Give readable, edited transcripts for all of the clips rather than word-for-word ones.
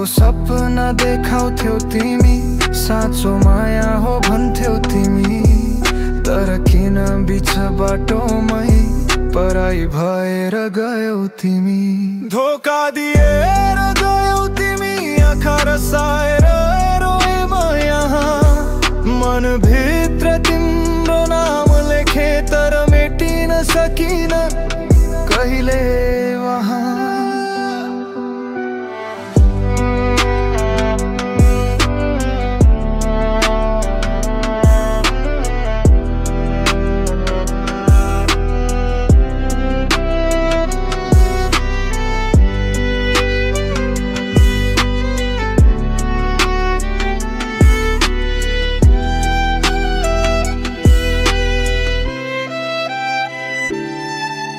सपना देखाउँथ्यौ तिमी, साँचो माया हो भन्थ्यौ तिमी। तर किन बिच बाटोमै पराई भएर गयौ तिमी। धोका दिएर गयौ तिमी, आँखा रसाएर रोए म यहाँ। मनभित्र तिम्रो नाम लेखे तर मेटिन सकिन कहिले वहाँ।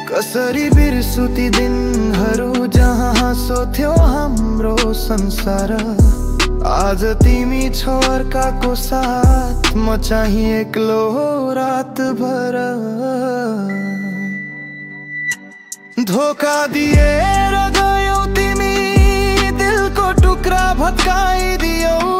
कसरी बिर्सु ती दिनहरू जहाँ हाँसोथ्यो हाम्रो संसार। आज तिमी छौ अर्काको साथ, म चाहिँ एक्लो रातभर। धोका दिएर गयौ तिमी, दिलको टुक्रा भत्काइदियौ।